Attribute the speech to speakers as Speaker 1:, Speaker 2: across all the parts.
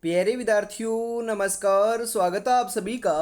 Speaker 1: प्यारे विद्यार्थियों नमस्कार। स्वागत है आप सभी का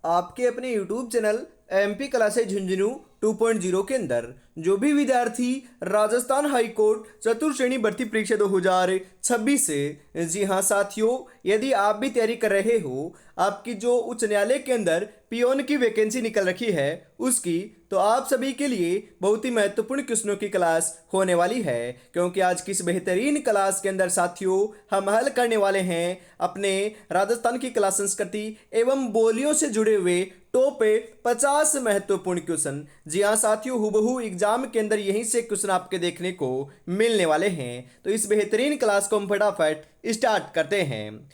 Speaker 1: आपके अपने YouTube channel MP classes Jhunjhunu 2.0 के अंदर। जो भी विद्यार्थी राजस्थान हाई कोर्ट चतुर्थ श्रेणी भर्ती परीक्षा 2026 से, जी हाँ साथियों, यदि आप भी तैयारी कर रहे हो, आपकी जो उच्च न्यायालय के अंदर पियोन की वैकेंसी निकल रखी है उसकी, तो आप सभी के लिए बहुत ही महत्वपूर्ण क्वेश्चनों की क्लास होने वाली है। क्योंकि आज की इस बेहतरीन क्लास के अंदर साथियों हम हल करने वाले हैं अपने राजस्थान की कला संस्कृति एवं बोलियों से जुड़े हुए टॉप 50 महत्वपूर्ण क्वेश्चन। जी हाँ साथियों, हुबहू एग्जाम के अंदर यहीं से क्वेश्चन आपके देखने को मिलने वाले हैं। तो इस बेहतरीन क्लास को हम फटाफट स्टार्ट करते हैं।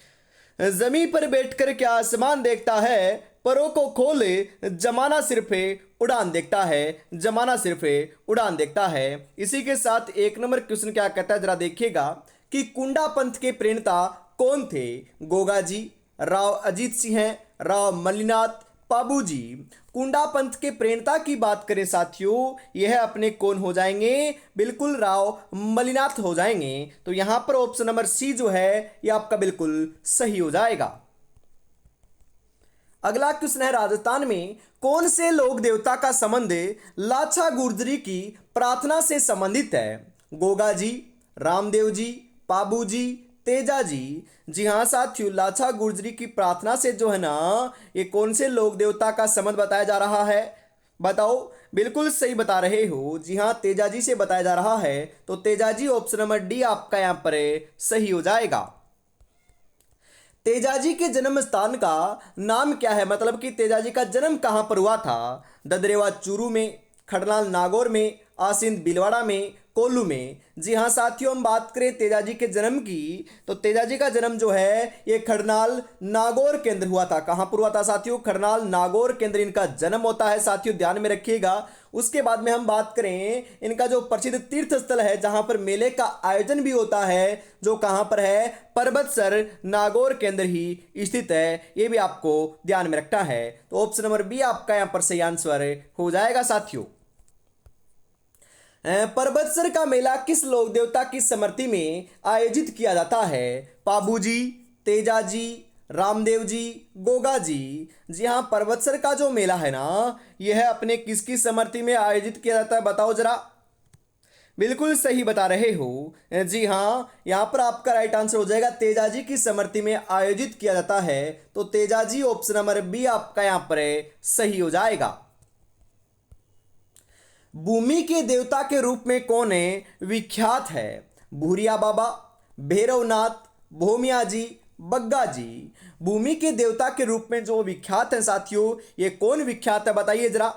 Speaker 1: जमीन पर बैठकर क्या आसमान देखता है, परों को खोले जमाना सिर्फ उड़ान देखता है, जमाना सिर्फ उड़ान देखता है। इसी के साथ एक नंबर क्वेश्चन क्या कहता है, जरा देखिएगा कि कुंडा पंथ के प्रणेता कौन थे। गोगा जी, राव अजीत सिंह, राव मल्लीनाथ, पाबूजी। कुंडा पंथ के प्रणेता की बात करें साथियों, यह अपने कौन हो जाएंगे, बिल्कुल राव मल्लीनाथ हो जाएंगे। तो यहां पर ऑप्शन नंबर सी जो है यह आपका बिल्कुल सही हो जाएगा। अगला क्वेश्चन है, राजस्थान में कौन से लोक देवता का संबंध लाछा गुर्जरी की प्रार्थना से संबंधित है। गोगा जी, रामदेव जी, पाबू जी, तेजा जी। जी हाँ साथियों, लाछा गुर्जरी की प्रार्थना से जो है ना, ये कौन से लोक देवता का संबंध बताया जा रहा है, बताओ। बिल्कुल सही बता रहे हो, जी हाँ तेजा जी से बताया जा रहा है। तो Teja ji option number D आपका यहां पर सही हो जाएगा। तेजाजी के जन्म स्थान का नाम क्या है, मतलब कि तेजाजी का जन्म कहां पर हुआ था। ददरेवा चूरू में, खड़नाल नागौर में, आसिंद बिलवाड़ा में, कोल्लू में। जी हाँ साथियों, हम बात करें तेजाजी के जन्म की, तो तेजाजी का जन्म जो है ये खड़नाल नागौर के अंदर हुआ था। कहां पर हुआ था साथियों, खड़नाल नागौर के अंदर इनका जन्म होता है साथियों, ध्यान में रखिएगा। उसके बाद में हम बात करें इनका जो प्रसिद्ध तीर्थ स्थल है जहां पर मेले का आयोजन भी होता है, जो कहां पर है, परबतसर नागौर के अंदर ही स्थित है। ये भी आपको ध्यान में रखना है। तो ऑप्शन नंबर बी आपका यहां पर सही आंसर हो जाएगा साथियों। परबतसर का मेला किस लोक देवता की स्मृति में आयोजित किया जाता है। पाबूजी, तेजाजी, रामदेव जी, गोगा जी। जी हाँ, परबतसर का जो मेला है ना, यह अपने किसकी स्मृति में आयोजित किया जाता है, बताओ जरा। बिल्कुल सही बता रहे हो, जी हाँ, यहाँ पर आपका राइट आंसर हो जाएगा, तेजाजी की स्मृति में आयोजित किया जाता है। तो तेजाजी ऑप्शन नंबर बी आपका यहाँ पर सही हो जाएगा। भूमि के देवता के रूप में कौन है विख्यात है। भूरिया बाबा, भैरवनाथ, भोमिया जी, बग्गा जी। भूमि के देवता के रूप में जो विख्यात है साथियों, ये कौन विख्यात है बताइए जरा।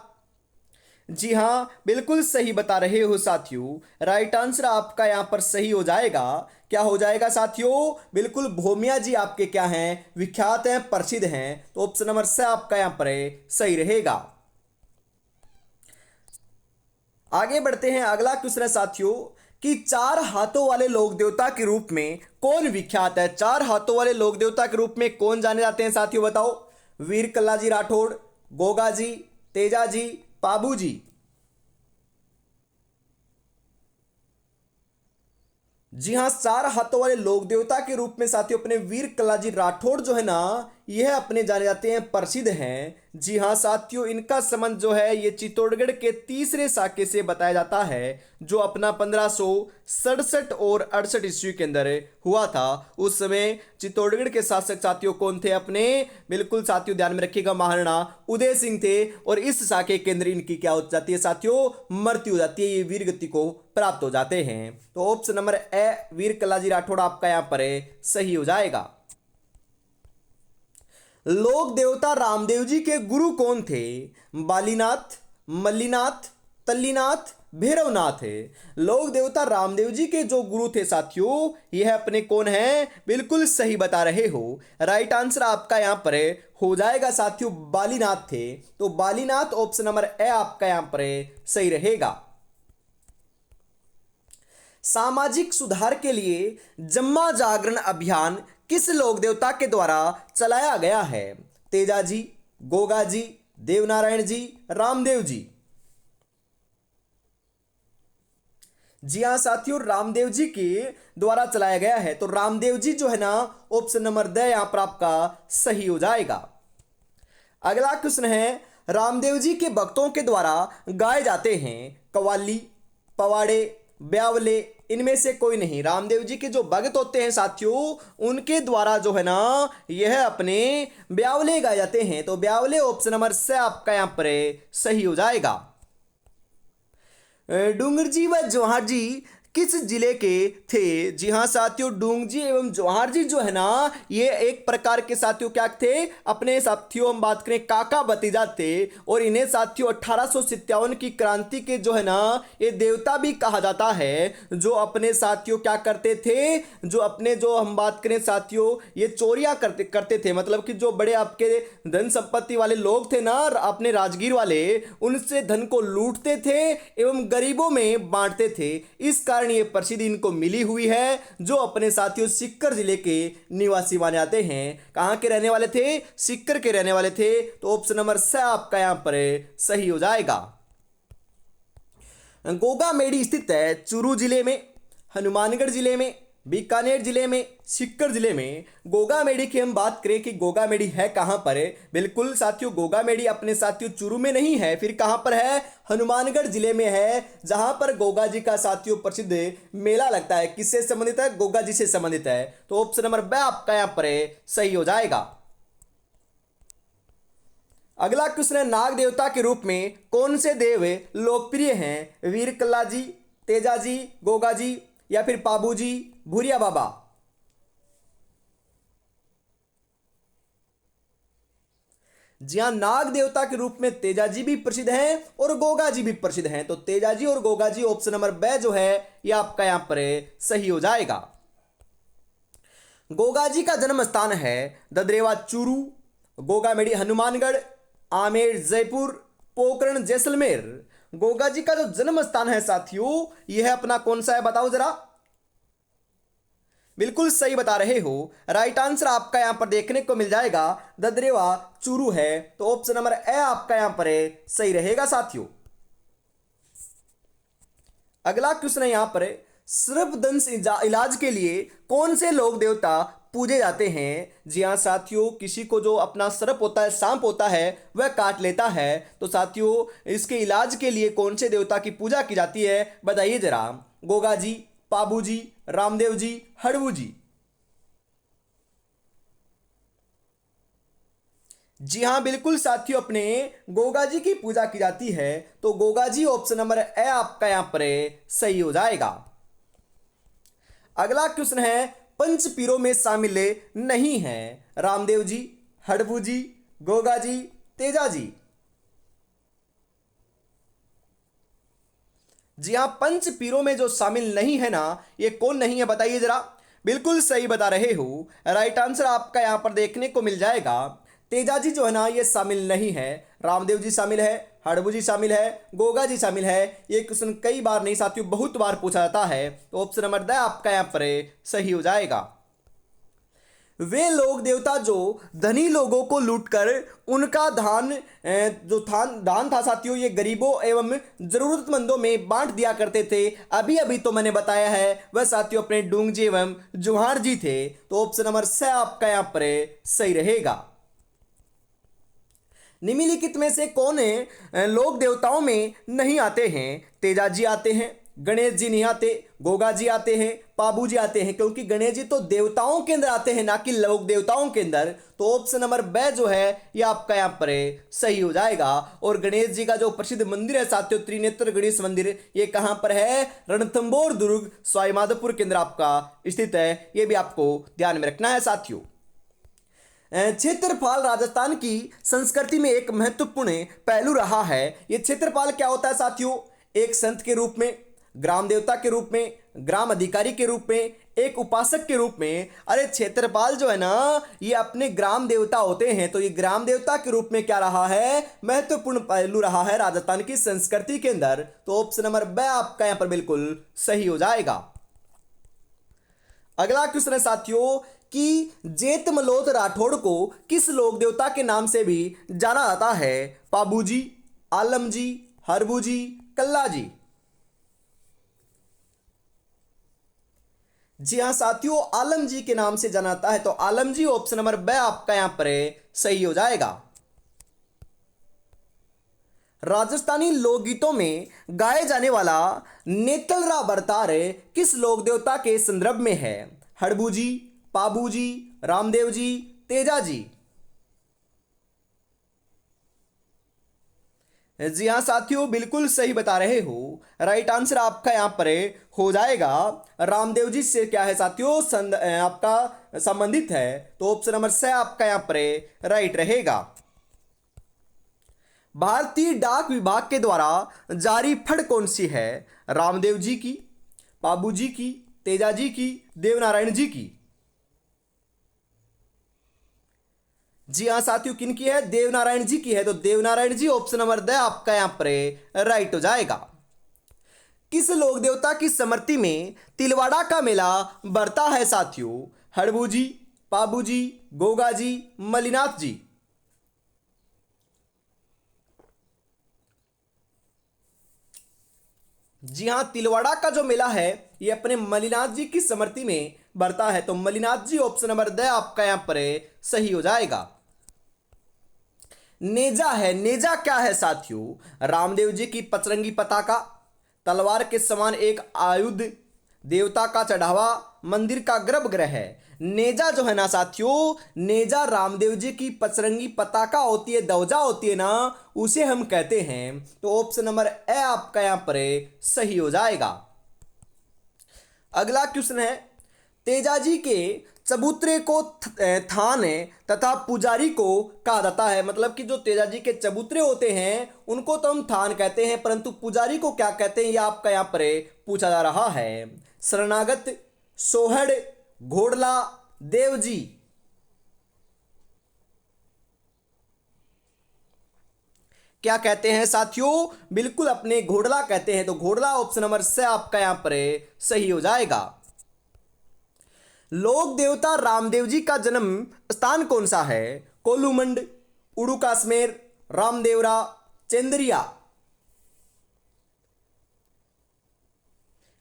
Speaker 1: जी हाँ, बिल्कुल सही बता रहे हो साथियों, राइट आंसर आपका यहां पर सही हो जाएगा। क्या हो जाएगा साथियों, बिल्कुल भोमिया जी आपके क्या हैं, विख्यात हैं, प्रसिद्ध हैं। तो ऑप्शन नंबर से आपका यहां पर सही रहेगा। आगे बढ़ते हैं, अगला क्वेश्चन है साथियों कि चार हाथों वाले लोक देवता के रूप में कौन विख्यात है। चार हाथों वाले लोक देवता के रूप में कौन जाने जाते हैं साथियों, बताओ। वीर कल्लाजी राठौड़, गोगा जी, तेजा जी, पाबू जी। जी हाँ, चार हाथों वाले लोक देवता के रूप में साथियों अपने वीर कल्लाजी राठौड़ जो है ना, यह अपने जाने जाते हैं, प्रसिद्ध हैं। जी हाँ साथियों, इनका संबंध जो है ये चित्तौड़गढ़ के तीसरे साके से बताया जाता है, जो अपना 1567 और 68 ईस्वी के अंदर हुआ था। उस समय चित्तौड़गढ़ के शासक साथियों कौन थे अपने, बिल्कुल साथियों ध्यान में रखिएगा, महाराणा उदय सिंह थे। और इस साके के अंदर इनकी क्या हो जाती है साथियों, मृत्यु हो जाती है, ये वीर गति को प्राप्त हो जाते हैं। तो ऑप्शन नंबर ए वीर कल्लाजी राठौड़ आपका यहां पर सही हो जाएगा। लोक देवता रामदेव जी के गुरु कौन थे। बालीनाथ, मल्लीनाथ, तल्लीनाथ, भैरवनाथ है। लोक देवता रामदेव जी के जो गुरु थे साथियों, यह अपने कौन है, बिल्कुल सही बता रहे हो, राइट आंसर आपका यहां पर हो जाएगा साथियों, बालीनाथ थे। तो बालीनाथ ऑप्शन नंबर ए आपका यहां पर सही रहेगा। सामाजिक सुधार के लिए जम्मा जागरण अभियान किस लोक देवता के द्वारा चलाया गया है। तेजा जी, गोगा जी, देवनारायण जी, रामदेव जी। जी हाँ साथियों, रामदेव जी के द्वारा चलाया गया है। तो रामदेव जी जो है ना, ऑप्शन नंबर द यहाँ पर आपका सही हो जाएगा। अगला क्वेश्चन है, रामदेव जी के भक्तों के द्वारा गाए जाते हैं कव्वाली, पवाड़े, ब्यावले, इनमें से कोई नहीं। रामदेव जी के जो भक्त होते हैं साथियों, उनके द्वारा जो है ना, यह अपने ब्यावले गाए जाते हैं। तो ब्यावले ऑप्शन नंबर से आपका यहां पर सही हो जाएगा। डूंगर जी व जवाहर जी किस जिले के थे? जी हाँ साथियों, डूंगर जी एवं जवाहर जी जो है ना, ये एक प्रकार के साथियों क्या थे, अपने साथियों हम बात करें काका भतीजा थे। और इन्हें साथियों 1857 की क्रांति के जो है ना, ये देवता भी कहा जाता है। जो अपने साथियों क्या करते थे, जो अपने जो हम बात करें साथियों, ये चोरियां करते करते थे। मतलब कि जो बड़े आपके धन संपत्ति वाले लोग थे ना, अपने राजगीर वाले, उनसे धन को लूटते थे एवं गरीबों में बांटते थे। इस कारण ये प्रसिद्धि इनको मिली हुई है, जो अपने साथियों सिक्कर जिले के निवासी माने जाते हैं। कहां के रहने वाले थे? सिक्कर के रहने वाले थे। तो ऑप्शन नंबर स आपका यहां पर सही हो जाएगा। गोगा मेडी स्थित है चूरू जिले में, हनुमानगढ़ जिले में, बीकानेर जिले में, सीकर जिले में। गोगा मेडी की हम बात करें कि गोगा मेडी है कहां पर है, बिल्कुल साथियों गोगा मेडी अपने साथियों चूरू में नहीं है, फिर कहां पर है? हनुमानगढ़ जिले में है, जहां पर गोगा जी का साथियों प्रसिद्ध मेला लगता है। किससे संबंधित है? गोगा जी से संबंधित है। तो ऑप्शन नंबर ब आपका यहां पर सही हो जाएगा। अगला क्वेश्चन है, नाग देवता के रूप में कौन से देव लोकप्रिय हैं? वीर कल्ला जी, तेजा जी, गोगा जी, या फिर पाबू जी, भूरिया बाबा। जी हाँ, नाग देवता के रूप में तेजा जी भी प्रसिद्ध हैं और गोगा जी भी प्रसिद्ध हैं। तो तेजा जी और गोगा जी ऑप्शन नंबर ब जो है, यह आपका यहां पर सही हो जाएगा। गोगा जी का जन्म स्थान है ददरेवा चूरू, गोगामेडी हनुमानगढ़, आमेर जयपुर, पोखरण जैसलमेर। गोगा जी का जो जन्म स्थान है साथियों, यह अपना कौन सा है बताओ जरा। बिल्कुल सही बता रहे हो। राइट आंसर आपका यहां पर देखने को मिल जाएगा ददरेवा चूरू है। तो ऑप्शन नंबर ए आपका यहां पर सही रहेगा साथियों। अगला क्वेश्चन है यहां पर, सर्पदंश इलाज के लिए कौन से लोक देवता पूजे जाते हैं? जी हाँ साथियों, किसी को जो अपना सर्प होता है, सांप होता है, वह काट लेता है, तो साथियों इसके इलाज के लिए कौन से देवता की पूजा की जाती है, बताइए जरा। गोगा जी, पाबू जी, रामदेव जी, हड़बू जी। जी हाँ बिल्कुल साथियों, अपने गोगा जी की पूजा की जाती है। तो Goga ji option number A आपका यहां पर सही हो जाएगा। अगला क्वेश्चन है, पंच पीरों में शामिल नहीं है? रामदेव जी, हड़बू जी, गोगा जी, तेजा जी। जी हाँ, पंच पीरों में जो शामिल नहीं है ना, ये कौन नहीं है बताइए जरा। बिल्कुल सही बता रहे हो। राइट आंसर आपका यहां पर देखने को मिल जाएगा तेजा जी जो है ना, ये शामिल नहीं है। रामदेव जी शामिल है, हड़बू जी शामिल है, गोगा जी शामिल है। ये क्वेश्चन कई बार नहीं साथियों, बहुत बार पूछा जाता है। तो ऑप्शन नंबर द आपका यहां पर सही हो जाएगा। वे लोग देवता जो धनी लोगों को लूटकर उनका जो दान था साथियों, ये गरीबों एवं जरूरतमंदों में बांट दिया करते थे। अभी अभी तो मैंने बताया है, वह साथियों अपने डूंग जी एवं जुहार जी थे। तो ऑप्शन नंबर स आपका यहां पर सही रहेगा। निम्नलिखित में से कौन लोक देवताओं में नहीं आते हैं? तेजा जी आते हैं, गणेश जी नहीं आते, गोगा जी आते हैं, पाबू जी आते हैं। क्योंकि गणेश जी तो देवताओं के अंदर आते हैं, ना कि लोक देवताओं के अंदर। तो ऑप्शन नंबर ब जो है, ये आपका यहां पर सही हो जाएगा। और गणेश जी का जो प्रसिद्ध मंदिर है साथियों, त्रिनेत्र गणेश मंदिर, ये कहां पर है? रणथंबोर दुर्ग, सवाईमाधोपुर के अंदर आपका स्थित है। ये भी आपको ध्यान में रखना है साथियों। क्षेत्रफल राजस्थान की संस्कृति में एक महत्वपूर्ण पहलू रहा है। यह क्षेत्रपाल क्या होता है साथियों? एक संत के रूप में, ग्राम देवता के रूप में, ग्राम अधिकारी के रूप में, एक उपासक के रूप में। अरे क्षेत्रपाल जो है ना, ये अपने ग्राम देवता होते हैं। तो ये ग्राम देवता के रूप में क्या रहा है? महत्वपूर्ण पहलू रहा है राजस्थान की संस्कृति के अंदर। तो ऑप्शन नंबर ब आपका यहां पर बिल्कुल सही हो जाएगा। अगला क्वेश्चन है साथियों कि जेत मलोत राठौड़ को किस लोक देवता के नाम से भी जाना जाता है? पाबू जी, आलम जी, हरबू जी, कल्ला जी। जी हाँ साथियों, आलम जी के नाम से जाना जाता है, तो आलम जी ऑप्शन नंबर ब आपका यहां पर सही हो जाएगा। राजस्थानी लोकगीतों में गाए जाने वाला नेतलरा बरतार किस लोक देवता के संदर्भ में है? हड़बू जी, पाबू जी, रामदेव जी, तेजा जी। जी हाँ साथियों, बिल्कुल सही बता रहे हो। राइट आंसर आपका यहाँ पर हो जाएगा। रामदेव जी से क्या है साथियों, आपका संबंधित है, तो ऑप्शन नंबर से आपका यहाँ पर राइट रहेगा। भारतीय डाक विभाग के द्वारा जारी फड़ कौन सी है? रामदेव जी की, बाबू जी की, तेजा जी की, देवनारायण जी की। जी हाँ साथियों, किन की है? देवनारायण जी की है, तो देवनारायण जी ऑप्शन नंबर द आपका यहां पर राइट हो जाएगा। किस लोक देवता की स्मृति में तिलवाड़ा का मेला बढ़ता है साथियों? हड़बू जी, पाबू जी, गोगा जी, मलिनाथ जी। जी हाँ, तिलवाड़ा का जो मेला है ये अपने मलिनाथ जी की स्मृति में बढ़ता है, तो मलिनाथ जी ऑप्शन नंबर द आपका यहां पर सही हो जाएगा। नेजा है, नेजा क्या है साथियों? रामदेव जी की पचरंगी पताका, तलवार के समान एक आयुध, देवता का चढ़ावा, मंदिर का गर्भगृह है। नेजा जो है ना साथियों, नेजा रामदेव जी की पचरंगी पताका होती है, ध्वजा होती है ना, उसे हम कहते हैं, तो ऑप्शन नंबर ए आपका यहां पर सही हो जाएगा। अगला क्वेश्चन है, तेजाजी के चबूतरे को थान तथा पुजारी को कहा जाता है। मतलब कि जो तेजाजी के चबूतरे होते हैं उनको तो हम थान कहते हैं, परंतु पुजारी को क्या कहते हैं, यह आपका यहां पर पूछा जा रहा है। शरणागत, सोहड़, घोड़ला, देवजी। क्या कहते हैं साथियों? बिल्कुल अपने घोड़ला कहते हैं, तो घोड़ला ऑप्शन नंबर से आपका यहां पर सही हो जाएगा। लोक देवता रामदेव जी का जन्म स्थान कौन सा है? कोलूमंड, उड़ू काश्मीर, रामदेवरा, चंद्रिया।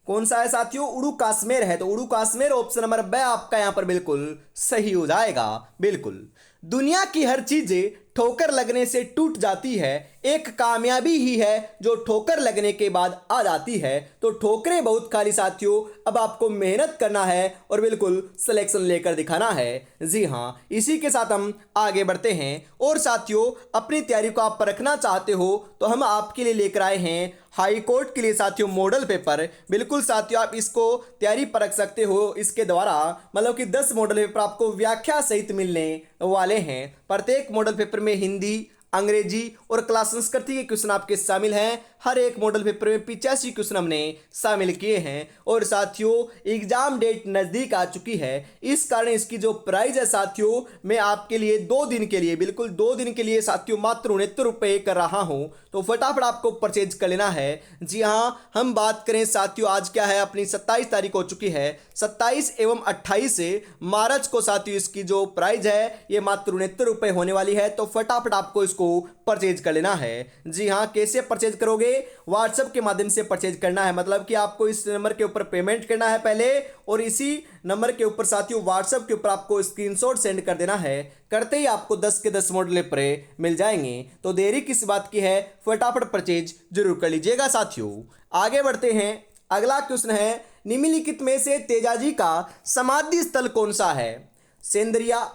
Speaker 1: कौन सा है साथियों? उड़ू काश्मीर है, तो उड़ू काश्मीर ऑप्शन नंबर ब आपका यहां पर बिल्कुल सही हो जाएगा। बिल्कुल। दुनिया की हर चीज ठोकर लगने से टूट जाती है, एक कामयाबी ही है जो ठोकर लगने के बाद आ जाती है। तो ठोकरें बहुत खाली साथियों, अब आपको मेहनत करना है और बिल्कुल सिलेक्शन लेकर दिखाना है। जी हाँ, इसी के साथ हम आगे बढ़ते हैं। और साथियों, अपनी तैयारी को आप परखना चाहते हो तो हम आपके लिए लेकर आए हैं हाई कोर्ट के लिए साथियों मॉडल पेपर। बिल्कुल साथियों, आप इसको तैयारी परख सकते हो। इसके द्वारा मतलब कि 10 मॉडल पेपर आपको व्याख्या सहित मिलने वाले हैं। प्रत्येक मॉडल पेपर में हिंदी, अंग्रेजी और क्लास संस्कृति के क्वेश्चन आपके शामिल हैं। हर एक मॉडल पेपर में 85 क्वेश्चन हमने शामिल किए हैं। और साथियों, एग्जाम डेट नज़दीक आ चुकी है, इस कारण इसकी जो प्राइस है साथियों, मैं आपके लिए 2 दिन के लिए, बिल्कुल 2 दिन के लिए साथियों मात्र 69 रुपये कर रहा हूं, तो फटाफट आपको परचेज कर लेना है। जी हाँ, हम बात करें साथियों, आज क्या है, अपनी 27 तारीख हो चुकी है। 27 एवं 28 मार्च को साथियों इसकी जो प्राइस है ये मात्र 69 रुपये होने वाली है, तो फटाफट आपको इसको परचेज कर लेना है। जी हाँ, कैसे परचेज करोगे? व्हाट्सएप के माध्यम से परचेज करना है। मतलब कि आपको इस नंबर के ऊपर पेमेंट करना है पहले, और इसी नंबर के ऊपर साथियों व्हाट्सएप के ऊपर आपको स्क्रीनशॉट सेंड कर देना है। करते ही आपको 10 के 10 मॉडल पेपर मिल जाएंगे। तो देरी किस बात की है, फटाफट परचेज जरूर कर लीजिएगा साथियों। आगे बढ़ते हैं। अगला क्वेश्चन है, निम्नलिखित में से तेजाजी का समाधि स्थल कौन सा है? सेंद्रिया,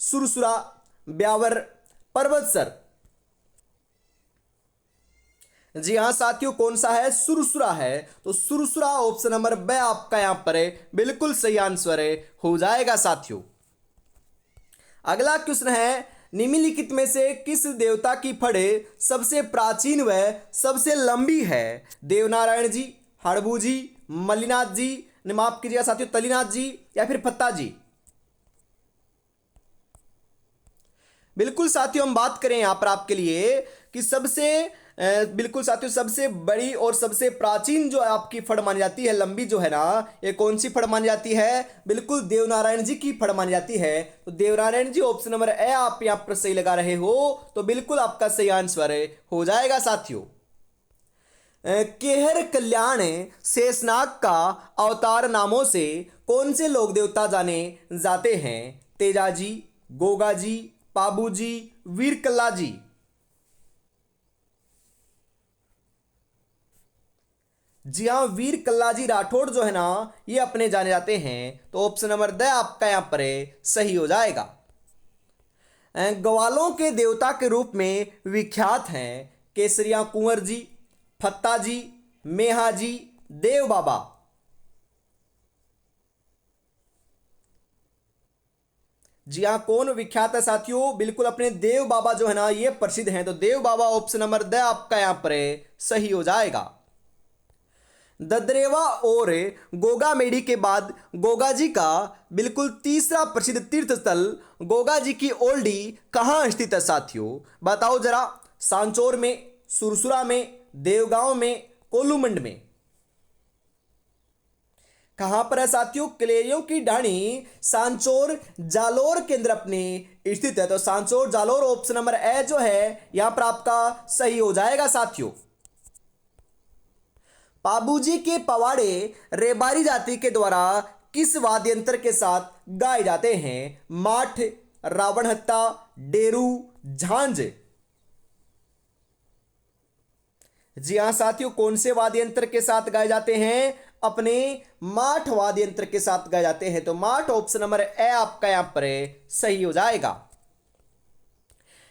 Speaker 1: सुरसुरा, ब्यावर, पर्वतसर। जी हाँ साथियों, कौन सा है? सुरसुरा है, तो सुरसुरा ऑप्शन नंबर ब आपका यहां पर बिल्कुल सही आंसर हो जाएगा साथियों। अगला क्वेश्चन है, निम्नलिखित में से किस देवता की फड़े सबसे प्राचीन व सबसे लंबी है? देवनारायण जी, हड़बू जी, मल्लीनाथ जी, माफ कीजिएगा साथियों तलीनाथ जी, या फिर फत्ता जी। बिल्कुल साथियों, हम बात करें यहां पर आपके लिए कि सबसे बिल्कुल साथियों सबसे बड़ी और सबसे प्राचीन जो आपकी फड़ मानी जाती है, लंबी जो है ना, ये कौन सी फड़ मानी जाती है? बिल्कुल देवनारायण जी की फड़ मानी जाती है। तो देवनारायण जी ऑप्शन नंबर ए आप यहां पर सही लगा रहे हो, तो बिल्कुल आपका सही आंसर हो जाएगा साथियों। केहर कल्याण शेषनाग का अवतार नामों से कौन से लोक देवता जाने जाते हैं? तेजाजी, गोगाजी, पाबूजी, वीर कल्लाजी। जी हाँ, वीर कल्लाजी राठौड़ जो है ना, ये अपने जाने जाते हैं। तो ऑप्शन नंबर द आपका यहाँ पर सही हो जाएगा। ग्वालों के देवता के रूप में विख्यात हैं केसरिया कुंवर जी, फत्ता जी, मेहा जी, देव बाबा। जी हाँ, कौन विख्यात है साथियों? बिल्कुल अपने देव बाबा जो है ना, ये प्रसिद्ध हैं। तो देव बाबा ऑप्शन नंबर द आपका यहाँ पर सही हो जाएगा। ददरेवा और गोगामेडी के बाद गोगा जी का बिल्कुल तीसरा प्रसिद्ध तीर्थ स्थल गोगा जी की ओल्डी कहाँ स्थित है साथियों? बताओ जरा। सांचौर में, सुरसुरा में, देवगांव में, कोलूमंड में। कहां पर है साथियों? कलेरियों की ढाणी सांचौर जालोर केंद्र अपने स्थित है। तो Sanchore Jalore option number A जो है यहां पर आपका सही हो जाएगा साथियों। पाबूजी के पवाड़े रेबारी जाति के द्वारा किस वाद्य यंत्र के साथ गाए जाते हैं? माठ, रावण हत्ता, डेरू, झांझ। जी हाँ साथियों, कौन से वाद्य यंत्र के साथ गाए जाते हैं? अपने माठ वाद्य यंत्र के साथ गाए जाते हैं। तो माठ ऑप्शन नंबर ए आपका यहां पर सही हो जाएगा।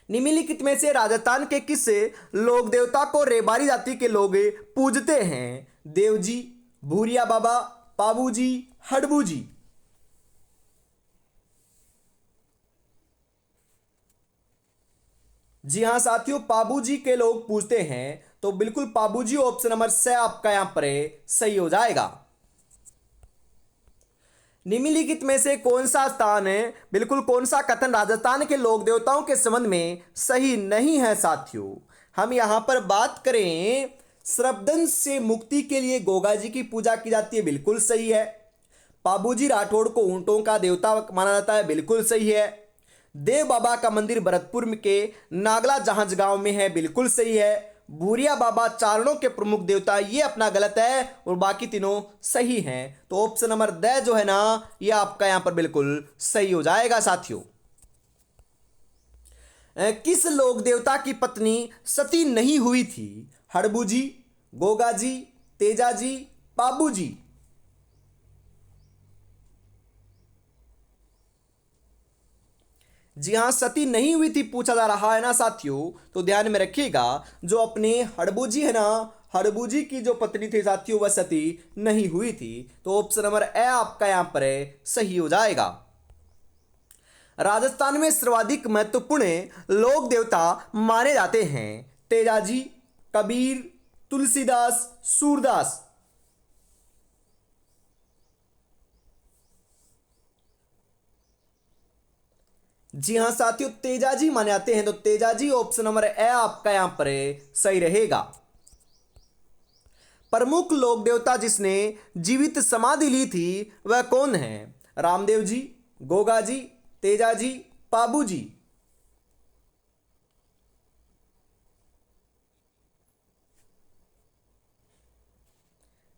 Speaker 1: निम्नलिखित में से राजस्थान के किस लोक देवता को रेबारी जाति के लोग पूजते हैं? देवजी, भूरिया बाबा, पाबूजी, हडबूजी। जी हाँ साथियों, पाबूजी के लोग पूजते हैं। तो बिल्कुल पाबूजी ऑप्शन नंबर से आपका यहां पर सही हो जाएगा। निम्नलिखित में से कौन सा स्थान है, बिल्कुल कौन सा कथन राजस्थान के लोक देवताओं के संबंध में सही नहीं है साथियों? हम यहां पर बात करें, श्रपदंश से मुक्ति के लिए गोगा जी की पूजा की जाती है, बिल्कुल सही है। पाबूजी राठौड़ को ऊंटों का देवता माना जाता है, बिल्कुल सही है। देव बाबा का मंदिर भरतपुर के नागला जहाज गांव में है, बिल्कुल सही है। भूरिया बाबा चारणों के प्रमुख देवता, ये अपना गलत है और बाकी तीनों सही हैं। तो ऑप्शन नंबर द जो है ना, ये आपका यहां पर बिल्कुल सही हो जाएगा साथियों। किस लोक देवता की पत्नी सती नहीं हुई थी? हड़बूजी, गोगाजी, तेजाजी, पाबूजी। जी हाँ, सती नहीं हुई थी पूछा जा रहा है ना साथियों, तो ध्यान में रखिएगा। जो अपने हड़बूजी है ना, हड़बूजी की जो पत्नी थी साथियों, वह सती नहीं हुई थी। तो ऑप्शन नंबर ए आपका यहां पर सही हो जाएगा। राजस्थान में सर्वाधिक महत्वपूर्ण लोक देवता माने जाते हैं? तेजाजी, कबीर, तुलसीदास, सूरदास। जी हाँ साथियों, तेजाजी माने जाते हैं। तो तेजाजी ऑप्शन नंबर ए आपका यहां पर सही रहेगा। प्रमुख लोक देवता जिसने जीवित समाधि ली थी वह कौन है? रामदेव जी, गोगा जी, तेजाजी, पाबूजी।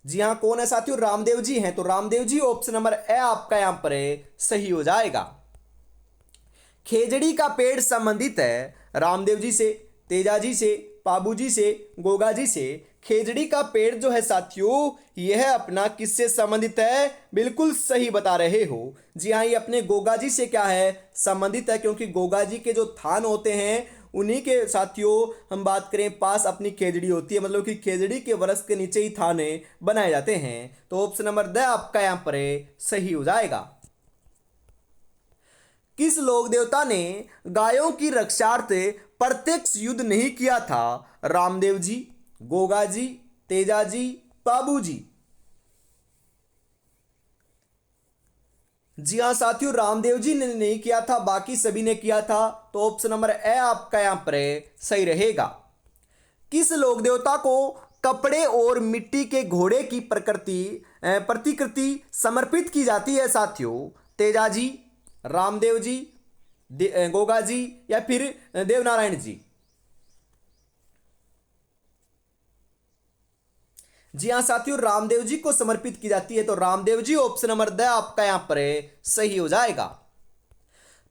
Speaker 1: जी हाँ, कौन है साथियों? रामदेव जी हैं। तो Ramdev ji option number A आपका यहां पर सही हो जाएगा। खेजड़ी का पेड़ संबंधित है रामदेव जी से, तेजाजी से, पाबूजी से, गोगा जी से। खेजड़ी का पेड़ जो है साथियों, यह अपना किससे संबंधित है? बिल्कुल सही बता रहे हो। जी हाँ, ये अपने गोगा जी से क्या है? संबंधित है, क्योंकि गोगा जी के जो थान होते हैं उन्हीं के साथियों हम बात करें पास अपनी खेजड़ी होती है, मतलब कि खेजड़ी के वृक्ष के नीचे ही थाने बनाए जाते हैं। तो ऑप्शन नंबर द आपका यहाँ पर सही हो जाएगा। किस लोक देवता ने गायों की रक्षार्थ प्रत्यक्ष युद्ध नहीं किया था? रामदेव जी, गोगा जी, तेजाजी, पाबूजी। जी हाँ साथियों, रामदेव जी ने नहीं किया था, बाकी सभी ने किया था। तो ऑप्शन नंबर ए आपका यहां पर सही रहेगा। किस लोक देवता को कपड़े और मिट्टी के घोड़े की प्रतिकृति समर्पित की जाती है साथियों? तेजाजी, रामदेव जी, गोगा जी, या फिर देवनारायण जी। जी हाँ साथियों, रामदेव जी को समर्पित की जाती है, तो Ramdev ji option number the आपका यहां पर सही हो जाएगा।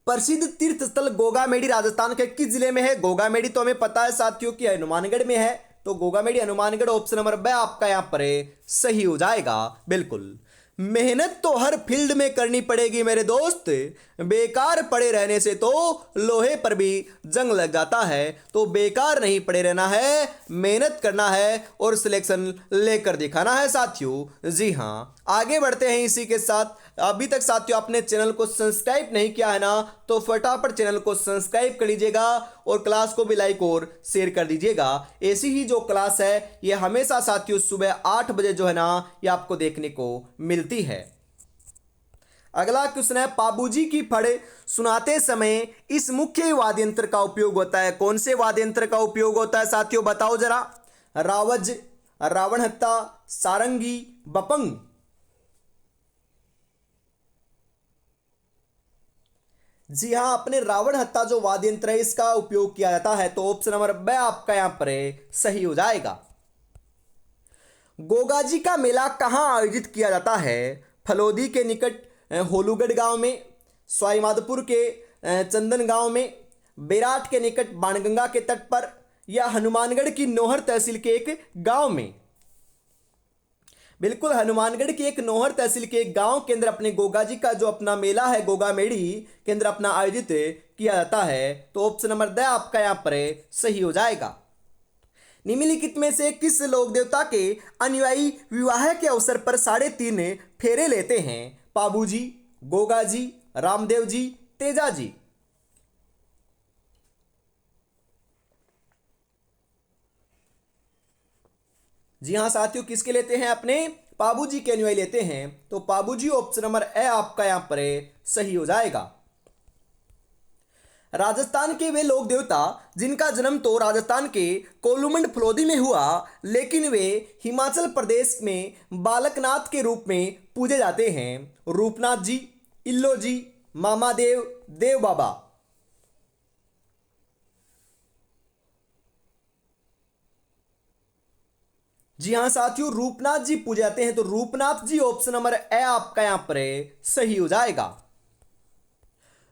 Speaker 1: प्रसिद्ध तीर्थ स्थल गोगामेडी राजस्थान के किस जिले में है? गोगामेडी तो हमें पता है साथियों कि हनुमानगढ़ में है, तो गोगामेडी हनुमानगढ़ ऑप्शन नंबर ब आपका यहां पर सही हो जाएगा। बिल्कुल, मेहनत तो हर फील्ड में करनी पड़ेगी मेरे दोस्त, बेकार पड़े रहने से तो लोहे पर भी जंग लग जाता है। तो बेकार नहीं पड़े रहना है, मेहनत करना है और सिलेक्शन लेकर दिखाना है साथियों। जी हाँ, आगे बढ़ते हैं इसी के साथ। अभी तक साथियों आपने चैनल को सब्सक्राइब नहीं किया है ना, तो फटाफट चैनल को सब्सक्राइब कर लीजिएगा और क्लास को भी लाइक और शेयर कर दीजिएगा। ऐसी ही जो क्लास है ये हमेशा साथियों सुबह 8 बजे जो है ना ये आपको देखने को मिलती है। अगला क्वेश्चन है, पाबूजी की फड़ सुनाते समय इस मुख्य वाद्य यंत्र का उपयोग होता है? कौन से वाद्य यंत्र का उपयोग होता है साथियों, बताओ जरा। रावज, रावण हत्ता, सारंगी, बपंग। जी हाँ, अपने रावण हत्ता जो वाद्य यंत्र है इसका उपयोग किया जाता है, तो ऑप्शन नंबर ब आपका यहां पर सही हो जाएगा। गोगाजी का मेला कहाँ आयोजित किया जाता है? फलोदी के निकट होलूगढ़ गांव में, सवाईमाधोपुर के चंदन गांव में, बेराट के निकट बाणगंगा के तट पर, या हनुमानगढ़ की नोहर तहसील के एक गांव में? बिल्कुल, हनुमानगढ़ की एक नोहर तहसील के एक गांव के अंदर अपने गोगा जी का जो अपना मेला है गोगामेड़ी के अंदर अपना आयोजित किया जाता है, तो ऑप्शन नंबर द आपका यहां पर सही हो जाएगा। निम्नलिखित में से किस लोक देवता के अनुयायी विवाह के अवसर पर 3.5 फेरे लेते हैं? पाबूजी, गोगा जी, रामदेव जी, तेजा जी। जी हाँ साथियों, किसके लेते हैं? अपने पाबूजी के अनुयायी लेते हैं, तो पाबूजी ऑप्शन नंबर ए आपका यहां पर सही हो जाएगा। राजस्थान के वे लोक देवता जिनका जन्म तो राजस्थान के कोलूमंड फलोदी में हुआ, लेकिन वे हिमाचल प्रदेश में बालकनाथ के रूप में पूजे जाते हैं। रूपनाथ जी, इल्लो जी, मामादेव, देव बाबा। जी हाँ साथियों, रूपनाथ जी पूजे जाते हैं, तो रूपनाथ जी ऑप्शन नंबर ए आपका यहां पर सही हो जाएगा।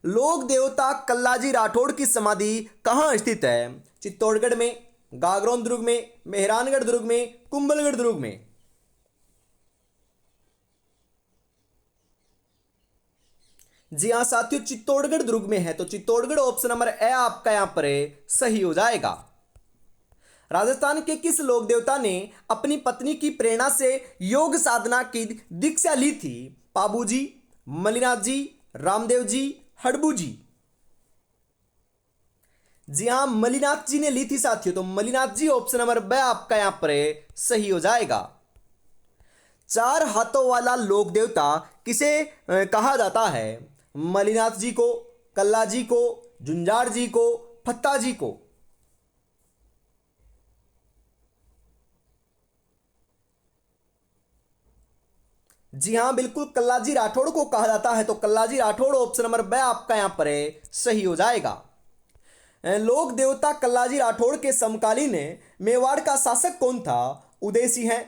Speaker 1: लोक देवता कल्लाजी राठौड़ की समाधि कहाँ स्थित है? चित्तौड़गढ़ में, गागरोन दुर्ग में, मेहरानगढ़ दुर्ग में, कुंभलगढ़ दुर्ग में। जी हाँ साथियों, चित्तौड़गढ़ दुर्ग में है, तो चित्तौड़गढ़ ऑप्शन नंबर ए आपका यहां पर सही हो जाएगा। राजस्थान के किस लोक देवता ने अपनी पत्नी की प्रेरणा से योग साधना की दीक्षा ली थी? पाबूजी, मलिनाथ जी, रामदेव जी, हड़बू जी। जी हाँ, मलिनाथ जी ने ली थी साथियों, तो मलिनाथ जी ऑप्शन नंबर ब आपका यहां पर सही हो जाएगा। 4 हाथों वाला लोक देवता किसे कहा जाता है? मलिनाथ जी को, कल्ला जी को, झुंझार जी को, फत्ता जी को। जी हाँ बिल्कुल, कल्लाजी राठौड़ को कहा जाता है, तो कल्लाजी राठौड़ ऑप्शन नंबर ब आपका यहां पर सही हो जाएगा। लोक देवता कल्लाजी राठौड़ के समकालीन मेवाड़ का शासक कौन था? उदय सिंह है,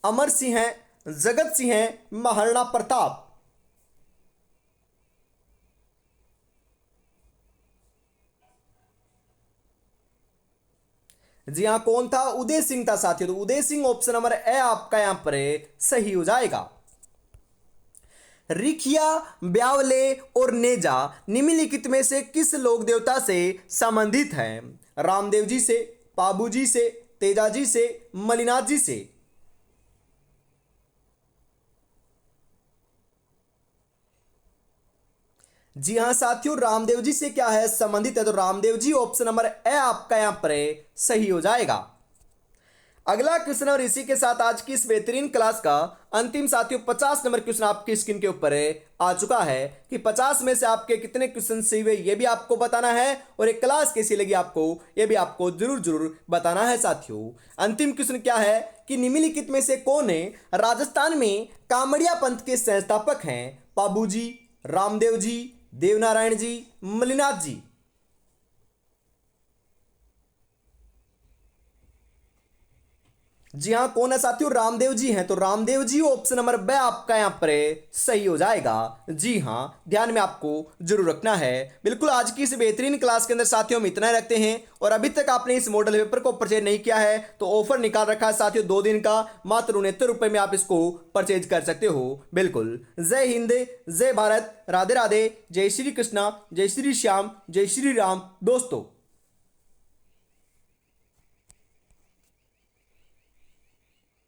Speaker 1: अमर सिंह है, जगत सिंह है, महाराणा प्रताप। जी हाँ, कौन था? उदय सिंह था साथियों, तो Uday Singh option number A आपका यहां पर सही हो जाएगा। रिखिया, ब्यावले और नेजा निम्नलिखित में से किस लोक देवता से संबंधित हैं? रामदेव जी से, पाबू जी से, तेजा जी से, मलिनाथ जी से। जी हाँ साथियों, रामदेव जी से क्या है? संबंधित है, तो Ramdev ji option number A आपका यहां पर सही हो जाएगा। अगला क्वेश्चन और इसी के साथ आज की इस बेहतरीन क्लास का अंतिम साथियों 50 नंबर क्वेश्चन आपकी स्क्रीन के ऊपर आ चुका है कि 50 में से आपके कितने क्वेश्चन सही हुए ये भी आपको बताना है और एक क्लास कैसी लगी आपको ये भी आपको जरूर जरूर बताना है साथियों। अंतिम क्वेश्चन क्या है कि निम्नलिखित में से कौन है राजस्थान में कामड़िया पंथ के संस्थापक हैं? पाबू जी, रामदेव जी, देवनारायण जी, मलिनाथ जी। जी हाँ, कौन है साथियों? रामदेव जी हैं। तो रामदेव जी ऑप्शन नंबर ब आपका यहाँ पर सही हो जाएगा। जी हाँ, ध्यान में आपको जरूर रखना है। बिल्कुल, आज की इस बेहतरीन क्लास के अंदर साथियों हम इतना ही रखते हैं। और अभी तक आपने इस मॉडल पेपर को परचेज नहीं किया है तो ऑफर निकाल रखा है साथियों 2 दिन का, मात्र 69 रुपए में आप इसको परचेज कर सकते हो। बिल्कुल, जय हिंद, जय भारत, राधे राधे, जय श्री कृष्णा, जय श्री श्याम, जय श्री राम दोस्तों।